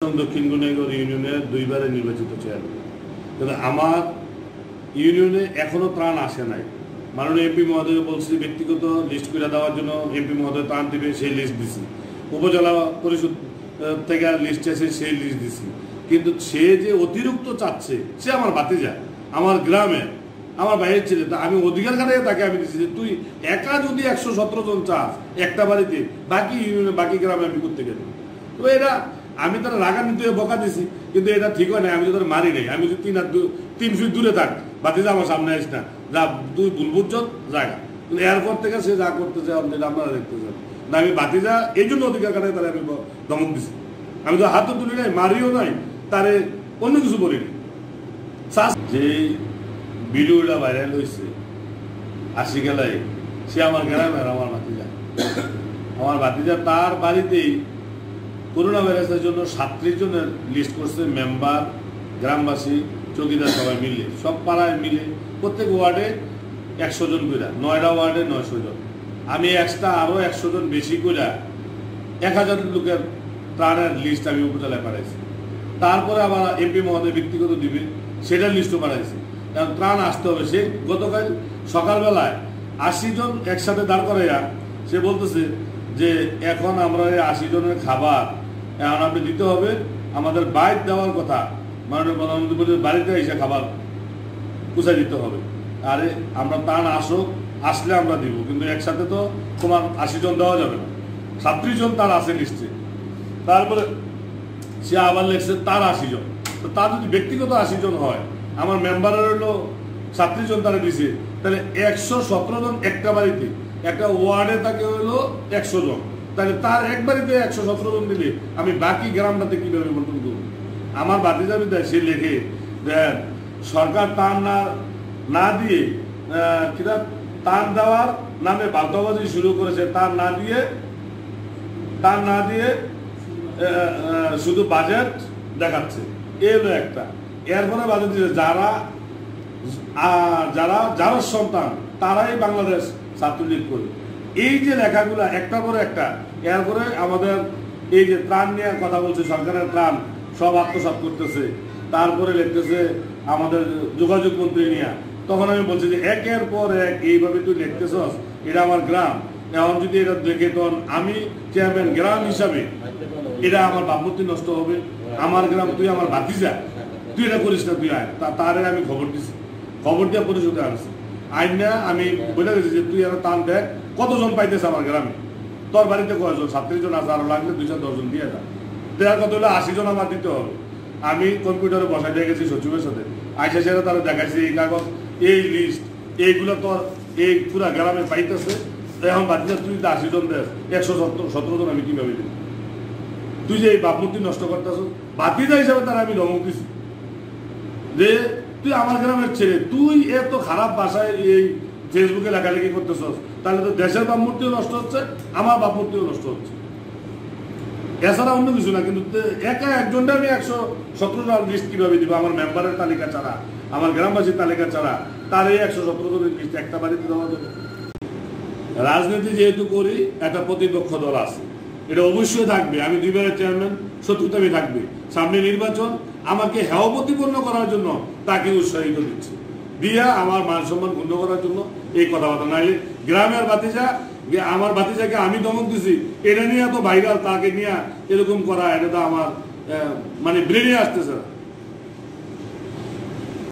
দক্ষিণ গুনাইগড় ইউনিয়নের দুইবারে নির্বাচিত চেয়ারম্যান, কিন্তু আমার ইউনিয়নে এখনো ত্রাণ আসে নাই। মাননীয় এমপি মহোদয় বলছি ব্যক্তিগত লিস্ট করে দেওয়ার জন্য এমপি মহোদয় ত্রাণ দিবে, সেই লিস্ট দিছি। উপজেলা পরিষদ থেকে লিস্ট আছে, সেই লিস্ট দিছি। কিন্তু সে যে অতিরিক্ত চাচ্ছে, সে আমার ভাতিজা, আমার গ্রামে আমার ভাইয়ের ছেলে, তা আমি অধিকার খাটাই তাকে আমি দিচ্ছি যে তুই একা যদি 117 জন চাস একটা বাড়িতে, বাকি ইউনিয়নে বাকি গ্রামে আমি করতে গেলাম। তো এটা আমি তারা রাগান্বিত হয়ে বকা দিছি, কিন্তু এটা ঠিক হয় না। আমি তো তারা মারি নাই, আমি যদি 3 ফিট দূরে থাক, ভাতিজা আমার সামনে আসিস না, যা তুই বুলবুজ জায়গা। কিন্তু এরপর থেকে সে যা করতেছে আপনারা দেখতেছেন না। আমি ভাতিজা এই জন্য অধিকার খাটাই তারা আমি ধমক দিছি। আমি তো হাতও তুলি নাই, মারিও নাই, তারে অন্য কিছু বলিনি। যে ভিডিওটা ভাইরাল হয়েছে আশিকেলায়, সে আমার গ্রামের আমার ভাতিজা তার বাড়িতেই করোনা ভাইরাসের জন্য 37 জনের লিস্ট করছে মেম্বার, গ্রামবাসী, চৌকিদার সবাই মিলে, সব পাড়ায় মিলে প্রত্যেক ওয়ার্ডে 100 জন করে, 9টা ওয়ার্ডে 900 জন। আমি এক্সট্রা আরো 100 জন বেশি করে 1000 লোকের ত্রাণের লিস্ট আমি উপজেলায় পাঠাইছি। তারপরে আবার এমপি মহোদয় ব্যক্তিগত দিবে, সেটার লিস্টও পাঠাইছি। কারণ ত্রাণ আসতে হবে। সে গতকাল সকালবেলায় 80 জন একসাথে দাঁড় করাইয়া সে বলতেছে যে এখন আমরা 80 জনের খাবার এখন আপনি দিতে হবে, আমাদের বাইরে দেওয়ার কথা, মাননীয় প্রধানমন্ত্রী বলে বাড়িতে এসে খাবার পুষাই দিতে হবে। আরে আমরা ত্রাণ আসলে আমরা দিব, কিন্তু একসাথে তো তোমার 80 জন দেওয়া যাবে না। 37 জন তার আছে লিস্টে। তারপরে সে আবার লেখছে তার 80 জন। তো তার যদি ব্যক্তিগত 80 জন হয়, আমার মেম্বারের হলো 37 জন তারা দিছে, তাহলে 117 জন একটা বাড়িতে, একটা ওয়ার্ডে তাকে হলো 100 জন। তাহলে তার এক বাড়িতে 117 জন দিলে আমি বাকি গ্রামটাতে কিভাবে বন্টন করবো? আমার ভাতিজাবি দেয়, সে লেখে দেন সরকার ত্রাণ না দিয়ে কিনা ত্রাণ দেওয়ার নামে বাধ্যবাধী শুরু করেছে, ত্রাণ না দিয়ে শুধু বাজেট দেখাচ্ছে, এ হলো একটা। এরপরে বাজেট দিয়েছে যারা সন্তান তারাই বাংলাদেশ ছাত্রলীগ করে। এই যে লেখাগুলা একটা পরে একটা, এরপরে আমাদের এই যে ত্রাণ নিয়ে কথা বলছে, সরকারের ত্রাণ সব আত্মসাৎ করতেছে, তারপরে লিখতেছে আমাদের যোগাযোগ মন্ত্রী নিয়ে। তখন আমি বলছি যে একের পর এক এইভাবে তুই লিখতেছস, এটা আমার গ্রাম, এখন যদি এটা দেখে তখন আমি চেয়ারম্যান গ্রাম হিসাবে এটা আমার ভাবমূর্তি নষ্ট হবে। আমার গ্রাম, তুই আমার ভাতিজা, তুই এটা করিস না, তুই আয়। তারে আমি খবর দিছি, খবর দিয়ে পরিষদে আনছি। আইন না আমি বলে গেছি যে তুই টান দেখ কতজন পাইতেছে আমার গ্রামে, তোর বাড়িতে কয়জন, 37 জন আছে, আরো লাগলে 210 জন দিয়ে যা। দেওয়ার কথা হলে 80 জন আমার দিতে হবে। আমি কম্পিউটারে বসাই দিয়ে গেছি সচিবের সাথে, আইসা সেটা তারা দেখাইছি এই কাগজ, এই লিস্ট, এইগুলো তোর এই পুরা গ্রামে পাইতেছে। এখন বাচ্চা তুই 80 জন দেশ, 117 জন আমি কিভাবে দিই? তুই যে এই ভাবমূর্তি নষ্ট করতেছ, বাতিজা হিসাবে তারা আমি ধমক দিছি যে তুই আমার গ্রামের ছেলে, তুই এত খারাপ ভাষায় এই ফেসবুকে লেখালেখি করতেছ, তাহলে তো দেশের ভাবমূর্তিও নষ্ট হচ্ছে, আমার ভাবমূর্তিও নষ্ট হচ্ছে। এছাড়া অন্য কিছু না। কিন্তু একা একজনটা আমি 117 জন লিস্ট কিভাবে দিব? আমার মেম্বারের তালিকা ছাড়া, আমার গ্রামবাসীর তালিকা ছাড়া তার এই 117 জনের লিস্ট একটা বাড়িতে দেওয়া যাবে? রাজনীতি যেহেতু করি, একটা প্রতিপক্ষ দল আছে, এটা অবশ্যই থাকবে। আমি 2বারের চেয়ারম্যান, শত্রুতামি থাকবে। সামনে নির্বাচন, আমাকে হেয় প্রতিপন্ন করার জন্য তাকে উৎসাহিত দিচ্ছে, দিয়া আমার মান সম্মান ক্ষুণ্ণ করার জন্য এই কথাবার্তা। নাইলে গ্রামের ভাতিজা, আমার ভাতিজাকে আমি ধমক দিছি, এটা নিয়ে এত ভাইরাল, তাকে নিয়ে এরকম করা, এটা তো আমার মানে ব্রেনে আসতেছে না।